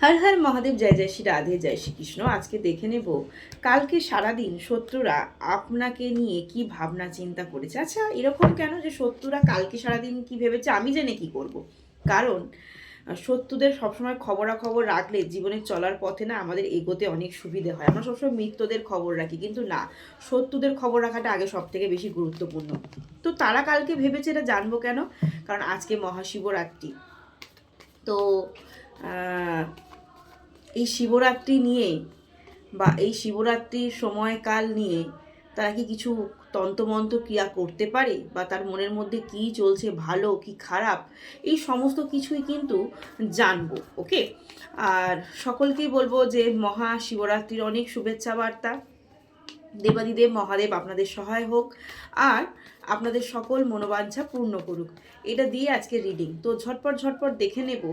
হর হর মহাদেব, জয় জয় শ্রী রাধে, জয় শ্রীকৃষ্ণ। আজকে দেখে নেব কালকে সারাদিন শত্রুরা আপনাকে নিয়ে কি ভাবনা চিন্তা করেছে। আচ্ছা, এরকম কেন যে শত্রুরা কালকে সারাদিন কি ভেবেছে আমি জেনে কি করব? কারণ শত্রুদের সবসময় খবরাখবর রাখলে জীবনে চলার পথে না আমাদের এগোতে অনেক সুবিধে হয়। আমরা সবসময় মৃত্যুদের খবর রাখি, কিন্তু না, শত্রুদের খবর রাখাটা আগে সব থেকে বেশি গুরুত্বপূর্ণ। তো তারা কালকে ভেবেছে, এটা জানবো কেন? কারণ আজকে মহাশিবরাত্রি। তো এই শিবরাত্রি নিয়ে বা এই শিবরাত্রির সময়কাল নিয়ে তারা কি কিছু তন্ত্রমন্ত্র ক্রিয়া করতে পারে, বা তার মনের মধ্যে কি চলছে, ভালো কি খারাপ, এই সমস্ত কিছুই কিন্তু জানবো। ওকে, আর সকলকেই বলবো যে মহাশিবরাত্রির অনেক শুভেচ্ছা বার্তা। দেবাদিদেব মহাদেব আপনাদের সহায় হোক আর আপনাদের সকল মনোবাঞ্ছা পূর্ণ করুক, এটা দিয়ে আজকে রিডিং। তো ঝটপট ঝটপট দেখে নেব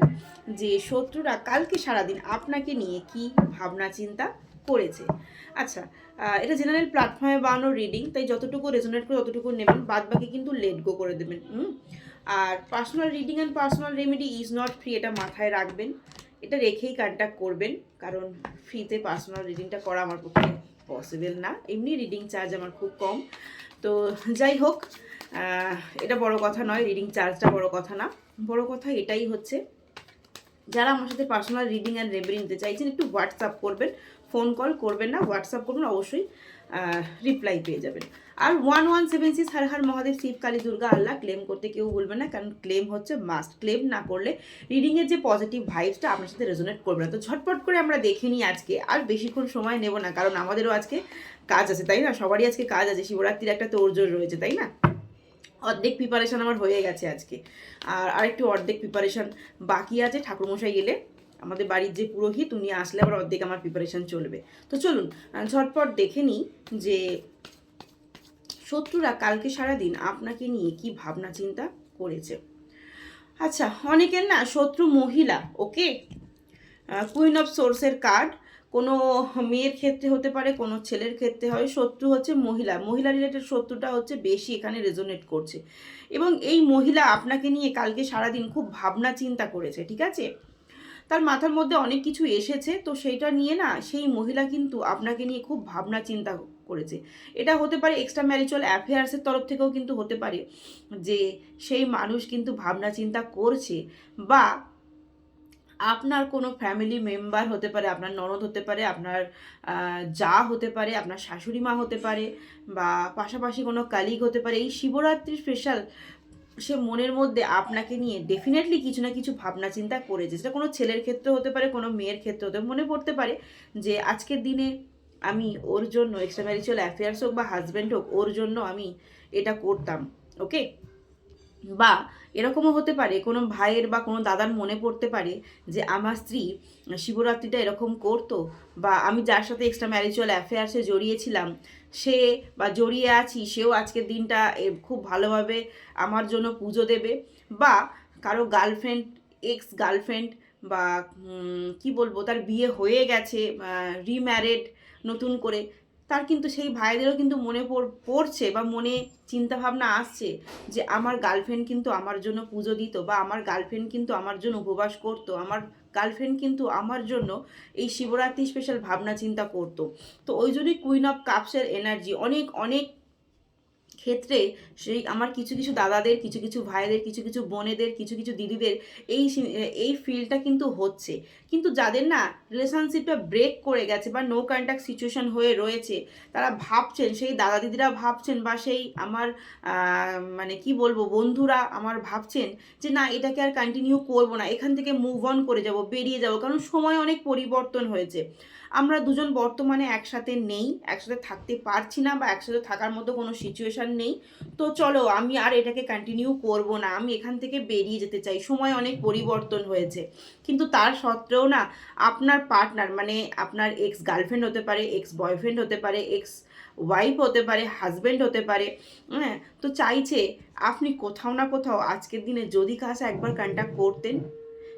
যে শত্রুরা কালকে সারাদিন আপনাকে নিয়ে কি ভাবনা চিন্তা করেছে। আচ্ছা, এটা জেনারেল প্ল্যাটফর্মে বানানো রিডিং, তাই যতটুকু রেজোনেট করে ততটুকু নেবেন, বাদ বাকি কিন্তু লেট গো করে দেবেন। আর personal reading and personal remedy is not free, এটা মাথায় রাখবেন। এটা রেখেই কন্ট্যাক্ট করবেন, কারণ ফ্রিতে পার্সোনাল রিডিংটা করা আমার পক্ষে পসিবল না। এমনি রিডিং চার্জ আমার খুব কম। তো যাই হোক, এটা বড় কথা নয়, রিডিং চার্জটা বড় কথা না। বড় কথা এটাই হচ্ছে, যারা আমার সাথে পার্সোনাল রিডিং অ্যান্ড রেমেডি নিতে চাইছেন একটু হোয়াটসঅ্যাপ করবেন, ফোন কল করবেন না, হোয়াটসঅ্যাপ করবেন, অবশ্যই রিপ্লাই পেয়ে যাবেন। আর 1176 হর হর মহাদেব শিব কালী দুর্গা আল্লাহ ক্লেম করতে কেউ ভুলবেন না, কারণ ক্লেম হচ্ছে মাস্ট। ক্লেম না করলে রিডিংয়ের যে পজিটিভ ভাইবসটা আপনার সাথে রেজোনেট করবে না। তো ঝটপট করে আমরা দেখে নিই আজকে, আর বেশিক্ষণ সময় নেব না, কারণ আমাদেরও আজকে কাজ আছে, তাই না? সবারই আজকে কাজ আছে, শিবরাত্রির একটা তোড়জোড় রয়েছে, তাই না? অর্ধেক প্রিপারেশান আমার হয়ে গেছে আজকে, আর আরেকটু অর্ধেক প্রিপারেশান বাকি আছে। ঠাকুরমশাই এলে, আমাদের বাড়ির যে পুরোহিত, উনি আসলে আবার অর্ধেক আমার প্রিপারেশান চলবে। তো চলুন ঝটপট দেখে নিই যে শত্রুরা কালকে সারাদিন আপনাকে নিয়ে কি ভাবনা চিন্তা করেছে। আচ্ছা, অনেকের না শত্রু মহিলা। ওকে, কুইন অফ সোর্সের কার্ড। কোনো মেয়ের ক্ষেত্রে হতে পারে, কোনো ছেলের ক্ষেত্রে হয়। শত্রু হচ্ছে মহিলা, মহিলা রিলেটেড শত্রুটা হচ্ছে বেশি এখানে রেজোনেট করছে, এবং এই মহিলা আপনাকে নিয়ে কালকে সারাদিন খুব ভাবনা চিন্তা করেছে, ঠিক আছে? তার মাথার মধ্যে অনেক কিছু এসেছে, তো সেইটা নিয়ে না সেই মহিলা কিন্তু আপনাকে নিয়ে খুব ভাবনা চিন্তা করেছে। এটা হতে পারে এক্সট্রা ম্যারিচুয়াল অ্যাফেয়ার্সের তরফ থেকেও কিন্তু হতে পারে, যে সেই মানুষ কিন্তু ভাবনা চিন্তা করছে, বা আপনার কোনো ফ্যামিলি মেম্বার হতে পারে, আপনার ননদ হতে পারে, আপনার যা হতে পারে, আপনার শাশুড়ি মা হতে পারে, বা পাশাপাশি কোনো কালিগ হতে পারে। এই শিবরাত্রি স্পেশাল সে মনের মধ্যে আপনাকে নিয়ে ডেফিনেটলি কিছু না কিছু ভাবনা চিন্তা করেছে। সেটা কোনো ছেলের ক্ষেত্রে হতে পারে, কোনো মেয়ের ক্ষেত্রে হতে মনে পড়তে পারে যে আজকের দিনে আমি ওর জন্য, এক্সট্রা ম্যারিচুয়াল অ্যাফেয়ার্স হোক বা হাজব্যান্ড হোক, ওর জন্য আমি এটা করতাম। ওকে, বা এরকমও হতে পারে কোনো ভাইয়ের বা কোনো দাদার মনে পড়তে পারে যে আমার স্ত্রী শিবরাত্রিটা এরকম করতো, বা আমি যার সাথে এক্সট্রা ম্যারিচুয়াল অ্যাফেয়ার্সে জড়িয়েছিলাম সে, বা জড়িয়ে আছি, সেও আজকের দিনটা খুব ভালোভাবে আমার জন্য পুজো দেবে। বা কারো গার্লফ্রেন্ড, এক্স গার্লফ্রেন্ড, বা কি বলবো, তার বিয়ে হয়ে গেছে, রিম্যারেড নতুন করে, তার কিন্তু সেই ভাইদেরও কিন্তু মনে পড়ছে বা মনে চিন্তাভাবনা আসছে যে আমার গার্লফ্রেন্ড কিন্তু আমার জন্য পুজো দিত, বা আমার গার্লফ্রেন্ড কিন্তু আমার জন্য উপবাস করতো, আমার গার্লফ্রেন্ড কিন্তু আমার জন্য এই শিবরাত্রি স্পেশাল ভাবনা চিন্তা করতো। তো ওই জন্যই কুইন অফ কাপসের এনার্জি অনেক অনেক ক্ষেত্রে সেই আমার কিছু কিছু দাদাদের, কিছু কিছু ভাইদের, কিছু কিছু বোনেদের, কিছু কিছু দিদিদের এই এই ফিলটা কিন্তু হচ্ছে। কিন্তু যাদের না রিলেশনশিপটা ব্রেক করে গেছে বা নো কন্ট্যাক্ট সিচুয়েশন হয়ে রয়েছে, তারা ভাবছেন, সেই দাদা দিদিরা ভাবছেন, বা সেই আমার মানে কি বলবো, বন্ধুরা আমার ভাবছেন যে না, এটাকে আর কন্টিনিউ করবো না, এখান থেকে মুভ অন করে যাব, বেরিয়ে যাব, কারণ সময় অনেক পরিবর্তন হয়েছে। আমরা দুজন বর্তমানে একসাথে নেই, একসাথে থাকতে পারছি না, বা একসাথে থাকার মতো কোনো সিচুয়েশান নেই। তো চলো, আমি আর এটাকে কন্টিনিউ করব না, আমি এখান থেকে বেরিয়ে যেতে চাই, সময় অনেক পরিবর্তন হয়েছে। কিন্তু তার সত্ত্বেও না, আপনার পার্টনার মানে আপনার এক্স গার্লফ্রেন্ড হতে পারে, এক্স বয়ফ্রেন্ড হতে পারে, এক্স ওয়াইফ হতে পারে, হাজব্যান্ড হতে পারে, হ্যাঁ, তো চাইছে আপনি কোথাও না কোথাও আজকের দিনে যদি কাছে একবার কন্ট্যাক্ট করতেন।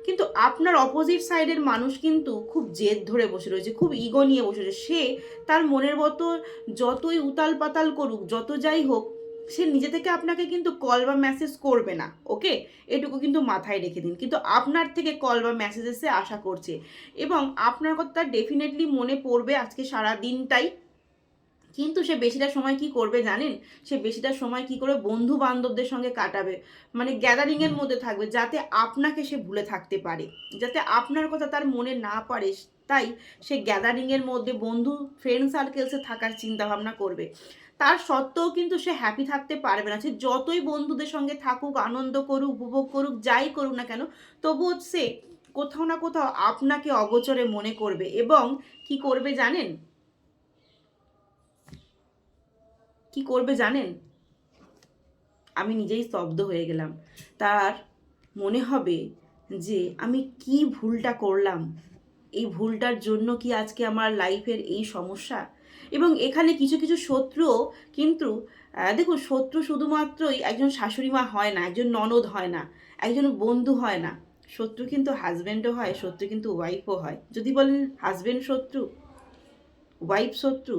কিন্তু আপনার অপোজিট সাইডের মানুষ কিন্তু খুব জেদ ধরে বসে রয়েছে, খুব ইগো নিয়ে বসে রয়েছে। সে তার মনের মতো যতই উতাল পাতাল করুক, যত যাই হোক, সে নিজে থেকে আপনাকে কিন্তু কল বা মেসেজ করবে না, ওকে, এটুকু কিন্তু মাথায় রেখে দিন। কিন্তু আপনার থেকে কল বা মেসেজ এসে আশা করছে, এবং আপনার কথা ডেফিনেটলি মনে পড়বে আজকে সারা দিনটাই। কিন্তু সে বেশিটা সময় কি করবে জানেন? সে বেশিটা সময় কি করবে, বন্ধু বান্ধবদের সঙ্গে কাটাবে, মানে গ্যাদারিংয়ের মধ্যে থাকবে, যাতে আপনাকে সে ভুলে থাকতে পারে, যাতে আপনার কথা তার মনে না পারে। তাই সে গ্যাদারিংয়ের মধ্যে বন্ধু ফ্রেন্ড সার্কেলসে থাকার চিন্তা ভাবনা করবে। তার সত্ত্বেও কিন্তু সে হ্যাপি থাকতে পারবে না। সে যতই বন্ধুদের সঙ্গে থাকুক, আনন্দ করুক, উপভোগ করুক, যাই করুক না কেন, তবুও সে কোথাও না কোথাও আপনাকে অগোচরে মনে করবে। এবং কি করবে জানেন? কি করবে জানেন? আমি নিজেই স্তব্ধ হয়ে গেলাম। তার মনে হবে যে আমি কি ভুলটা করলাম, এই ভুলটার জন্য কি আজকে আমার লাইফের এই সমস্যা। এবং এখানে কিছু কিছু শত্রুও কিন্তু, দেখুন, শত্রু শুধুমাত্রই একজন শাশুড়ি মা হয় না, একজন ননদ হয় না, একজন বন্ধু হয় না। শত্রু কিন্তু হাজব্যান্ডও হয়, শত্রু কিন্তু ওয়াইফও হয়। যদি বলেন হাজব্যান্ড শত্রু, ওয়াইফ শত্রু,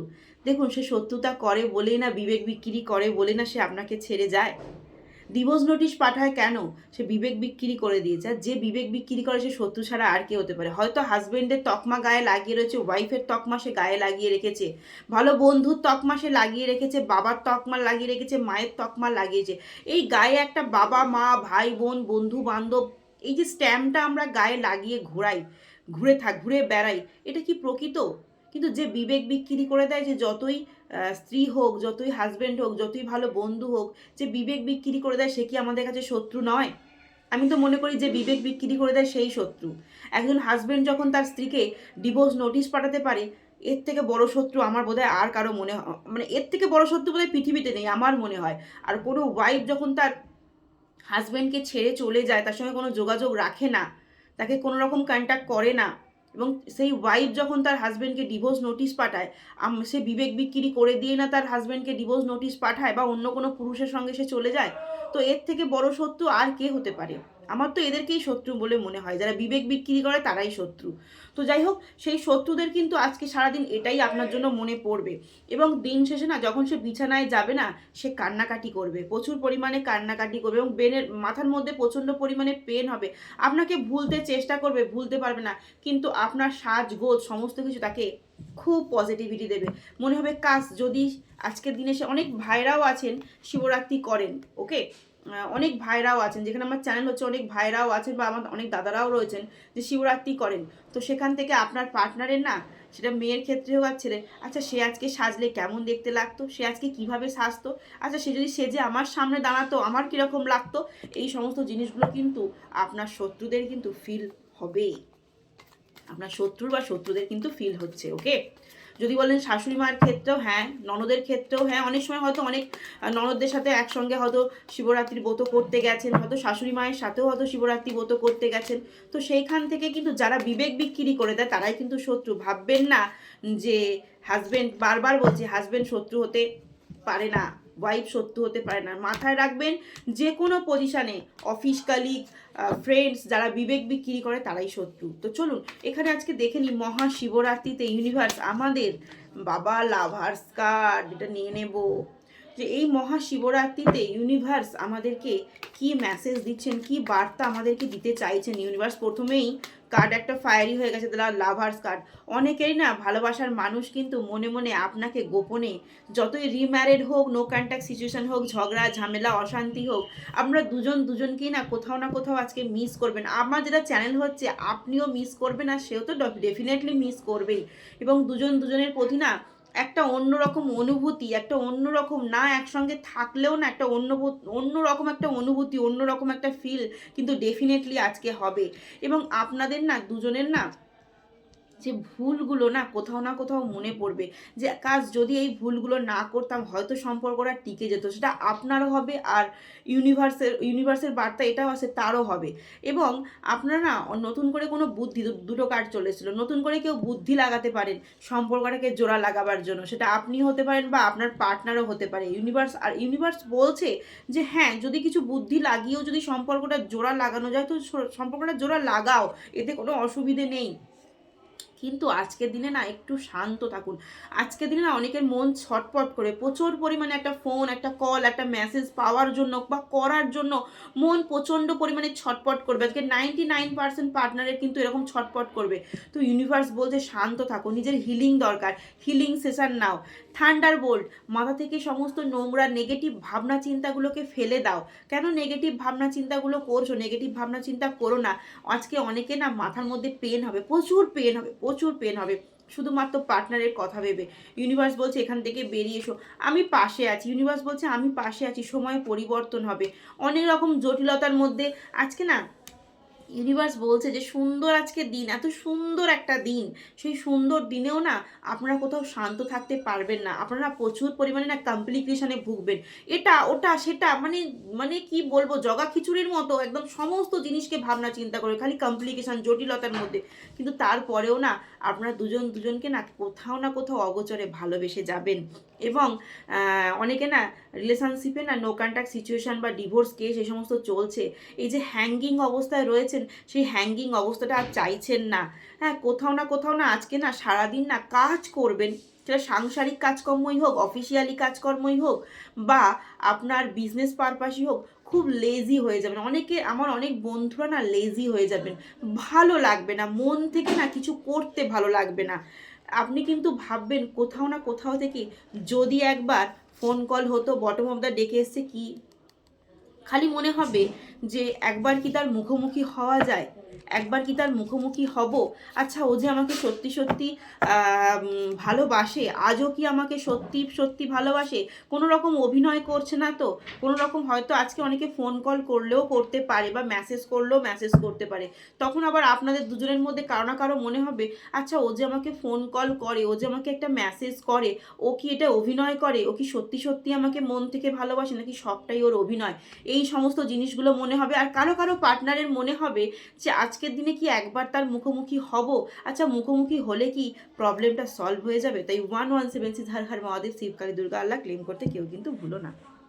দেখুন, সে শত্রুতা করে বলেই না, বিবেক বিক্রি করে বলে না সে আপনাকে ছেড়ে যায়। ডিভোর্স নোটিশ পাঠায় কেন? সে বিবেক বিক্রি করে দিয়েছে। আর যে বিবেক বিক্রি করে সে শত্রু ছাড়া আর কে হতে পারে? হয়তো হাজবেন্ডের তকমা গায়ে লাগিয়ে রয়েছে, ওয়াইফের তকমা সে গায়ে লাগিয়ে রেখেছে, ভালো বন্ধুর তকমা সে লাগিয়ে রেখেছে, বাবার তকমা লাগিয়ে রেখেছে, মায়ের তকমা লাগিয়েছে। এই গায়ে একটা বাবা মা ভাই বোন বন্ধু বান্ধব, এই যে স্ট্যাম্পটা আমরা গায়ে লাগিয়ে ঘোরাই, ঘুরে বেড়াই, এটা কি প্রকৃত? কিন্তু যে বিবেক বিক্রি করে দেয়, যে যতই স্ত্রী হোক, যতই হাজবেন্ড হোক, যতই ভালো বন্ধু হোক, যে বিবেক বিক্রি করে দেয়, সে কি আমাদের কাছে শত্রু নয়? আমি তো মনে করি যে বিবেক বিক্রি করে দেয় সেই শত্রু। একজন হাজবেন্ড যখন তার স্ত্রীকে ডিভোর্স নোটিশ পাঠাতে পারে, এর থেকে বড় শত্রু আমার বোধহয় আর কারো মনে হয়, মানে এর থেকে বড় শত্রু বোধহয় পৃথিবীতে নেই আমার মনে হয়। আর কোনো ওয়াইফ যখন তার হাজব্যান্ডকে ছেড়ে চলে যায়, তার সঙ্গে কোনো যোগাযোগ রাখে না, তাকে কোনো রকম কন্ট্যাক্ট করে না, এবং সেই ওয়াইফ যখন তার হাজব্যান্ডকে ডিভোর্স নোটিশ পাঠায়, সে বিবেক বিক্রি করে দিয়ে না তার হাজব্যান্ডকে ডিভোর্স নোটিশ পাঠায়, বা অন্য কোনো পুরুষের সঙ্গে সে চলে যায়, তো এর থেকে বড় শত্রু আর কে হতে পারে? আমার তো এদেরকেই শত্রু বলে মনে হয়, যারা বিবেক বিক্রি করে তারাই শত্রু। তো যাই হোক, সেই শত্রুদের কিন্তু আজকে সারাদিন এটাই আপনার জন্য মনে পড়বে। এবং দিন শেষে না, যখন সে বিছানায় যাবে না, সে কান্নাকাটি করবে, প্রচুর পরিমাণে কান্নাকাটি করবে, এবং ব্রেনের মাথার মধ্যে প্রচণ্ড পরিমাণে পেন হবে। আপনাকে ভুলতে চেষ্টা করবে, ভুলতে পারবে না, কিন্তু আপনার সাজগোজ সমস্ত কিছু তাকে খুব পজিটিভিটি দেবে। মনে হবে কাজ যদি আজকের দিনে, সে অনেক ভাইরাও আছেন শিবরাত্রি করেন, ওকে, অনেক ভাইরাও আছেন, যেখানে আমার চ্যানেল হচ্ছে, অনেক ভাইরাও আছেন বা আমার অনেক দাদারাও রয়েছেন যে শিবরাত্রি করেন। তো সেখান থেকে আপনার পার্টনারের না, সেটা মেয়ের ক্ষেত্রে হোক আর ছেলে, আচ্ছা সে আজকে সাজলে কেমন দেখতে লাগতো, সে আজকে কিভাবে সাজতো, আচ্ছা সে যদি সেজে আমার সামনে দাঁড়াতো আমার কীরকম লাগতো, এই সমস্ত জিনিসগুলো কিন্তু আপনার শত্রুদের কিন্তু ফিল হবে, আপনার শত্রুর বা শত্রুদের কিন্তু ফিল হচ্ছে, ওকে। যদি বলেন শাশুড়ি মার ক্ষেত্রেও হ্যাঁ, ননদের ক্ষেত্রেও হ্যাঁ, অনেক সময় হয়তো অনেক ননদদের সাথে একসঙ্গে হয়তো শিবরাত্রির ব্রত করতে গেছেন, হয়তো শাশুড়ি মায়ের সাথেও হয়তো শিবরাত্রি ব্রত করতে গেছেন। তো সেইখান থেকে কিন্তু যারা বিবেক বিক্রি করে দেয় তারাই কিন্তু শত্রু। ভাববেন না যে হাজব্যান্ড, বারবার বলছি, হাজব্যান্ড শত্রু হতে পারে না, ওয়াইফ শত্রু হতে পারে না। মাথায় রাখবেন, যে কোনো পজিশানে অফিস কালিগ, ফ্রেন্ডস, যারা বিবেক বিক্রি করে তারাই শত্রু। তো চলুন এখানে আজকে দেখে নিই, মহাশিবরাত্রিতে ইউনিভার্স আমাদের, বাবা লাভার্স কার্ড এটা নিয়ে নেব, যে এই মহাশিবরাত্রিতে ইউনিভার্স আমাদেরকে কি মেসেজ দিচ্ছেন, কি বার্তা আমাদেরকে দিতে চাইছেন। ইউনিভার্স প্রথমেই কার্ড একটা ফায়ারি হয়ে গেছে, তারা লাভার্স কার্ড। অনেকেরই না ভালোবাসার মানুষ কিন্তু মনে মনে আপনাকে গোপনে, যতই রিম্যারিড হোক, নো কন্ট্যাক্ট সিচুয়েশন হোক, ঝগড়া ঝামেলা অশান্তি হোক, আমরা দুজনকেই না কোথাও না কোথাও আজকে মিস করবেন। আমার যেটা চ্যানেল হচ্ছে, আপনিও মিস করবেন, আর সেও তো ডেফিনেটলি মিস করবেই। এবং দুজনের প্রতি না একটা অন্যরকম অনুভূতি, একটা অন্যরকম, না একসঙ্গে থাকলেও না একটা অন্যরকম একটা অনুভূতি, অন্যরকম একটা ফিল কিন্তু ডেফিনেটলি আজকে হবে। এবং আপনাদের না দুজনের না যে ভুলগুলো না কোথাও মনে পড়বে, যে কাজ যদি এই ভুলগুলো না করতাম হয়তো সম্পর্কটা টিকে যেত, সেটা আপনারও হবে, আর ইউনিভার্সের বার্তা এটাও আছে তারও হবে। এবং আপনারা না নতুন করে কোনো বুদ্ধি, দুটো কার্ড চলেছিল, নতুন করে কেউ বুদ্ধি লাগাতে পারেন সম্পর্কটাকে জোড়া লাগাবার জন্য, সেটা আপনি হতে পারেন বা আপনার পার্টনারও হতে পারে। ইউনিভার্স বলছে যে হ্যাঁ, যদি কিছু বুদ্ধি লাগিয়েও যদি সম্পর্কটা জোড়া লাগানো যায়, তো সম্পর্কটা জোড়া লাগাও, এতে কোনো অসুবিধে নেই। কিন্তু আজকের দিনে না একটু শান্ত থাকুন। আজকের দিনে না অনেকের মন ছটপট করে প্রচুর পরিমাণে একটা ফোন, একটা কল, একটা মেসেজ পাওয়ার জন্য বা করার জন্য মন প্রচণ্ড পরিমাণে ছটপট করবে। আজকে 99% পার্টনারের কিন্তু এরকম ছটপট করবে। তো ইউনিভার্স বলছে শান্ত থাকো, নিজের হিলিং দরকার, হিলিং সেশন নাও। থান্ডারবোল্ট, মাথা থেকে সমস্ত নোংরা নেগেটিভ ভাবনা চিন্তাগুলোকে ফেলে দাও। কেন নেগেটিভ ভাবনা চিন্তাগুলো করছো? নেগেটিভ ভাবনা চিন্তা করো না। আজকে অনেকে না মাথার মধ্যে পেন হবে, প্রচুর পেন হবে, প্রচুর পেন হবে, শুধুমাত্র পার্টনারের কথা ভেবে। ইউনিভার্স বলছে এখান থেকে বেরিয়ে এসো, আমি পাশে আছি। ইউনিভার্স বলছে আমি পাশে আছি, সময় পরিবর্তন হবে। অনেক রকম জটিলতার মধ্যে আজকে না ইউনিভার্স বলছে যে সুন্দর আজকে দিন, এত সুন্দর একটা দিন, সেই সুন্দর দিনেও না আপনারা কোথাও শান্ত থাকতে পারবেন না। আপনারা প্রচুর পরিমাণে না কমপ্লিকেশনে ভুগবেন, এটা ওটা সেটা, মানে মানে কি বলবো, জগা খিচুড়ির মতো একদম সমস্ত জিনিসকে ভাবনা চিন্তা করে খালি কমপ্লিকেশন, জটিলতার মধ্যে। কিন্তু তারপরেও না আপনারা দুজন দুজনকে না কোথাও না কোথাও অগোচরে ভালোবেসে যাবেন। এবং অনেকে না রিলেশনশিপে না নো কন্ট্যাক্ট সিচুয়েশান বা ডিভোর্স কেস এই সমস্ত চলছে। এই যে হ্যাঙ্গিং অবস্থায় রয়েছেন, সেই হ্যাঙ্গিং অবস্থাটা আর চাইছেন না। হ্যাঁ, কোথাও না আজকে না সারাদিন না কাজ করবেন, সেটা সাংসারিক কাজকর্মই হোক, অফিসিয়ালি কাজকর্মই হোক, বা আপনার বিজনেস পারপাসই হোক, খুব লেজি হয়ে যাবেন। আমার অনেক বন্ধুরা না লেজি হয়ে যাবেন, ভালো লাগবে না, মন থেকে না কিছু করতে ভালো লাগবে না। আপনি কিন্তু ভাববেন কোথাও না কোথাও থেকে যদি একবার ফোন কল হতো, বটম অফ দ্য ডেকে এসছে কি, খালি মনে হবে যে একবার কি তার মুখোমুখি হওয়া যায়, একবার কি তার মুখোমুখি হব। আচ্ছা, ও যে আমাকে সত্যি সত্যি ভালোবাসে, আজও কি আমাকে সত্যি সত্যি ভালোবাসে, কোনো রকম অভিনয় করছে না তো? কোনো রকম হয়তো আজকে অনেকে ফোন কল করলেও করতে পারে বা মেসেজ করলেও মেসেজ করতে পারে। তখন আবার আপনাদের দুজনের মধ্যে কারো না কারো মনে হবে আচ্ছা, ও যে আমাকে ফোন কল করে, ও যে আমাকে একটা মেসেজ করে, ও কি এটা অভিনয় করে? ও কি সত্যি সত্যি আমাকে মন থেকে ভালোবাসে, নাকি সবটাই ওর অভিনয়? এই সমস্ত জিনিসগুলো মনে হবে। আর কারো কারো পার্টনারের মনে হবে যে আজকের দিনে কি একবার তার মুখোমুখি হব। আচ্ছা, মুখোমুখি হলে কি প্রবলেমটা সলভ হয়ে যাবে? তাই 1176 হর হর মহাদেব, শিবকালী, দুর্গা, আল্লাহ ক্লেম করতে কেউ কিন্তু ভুলো না।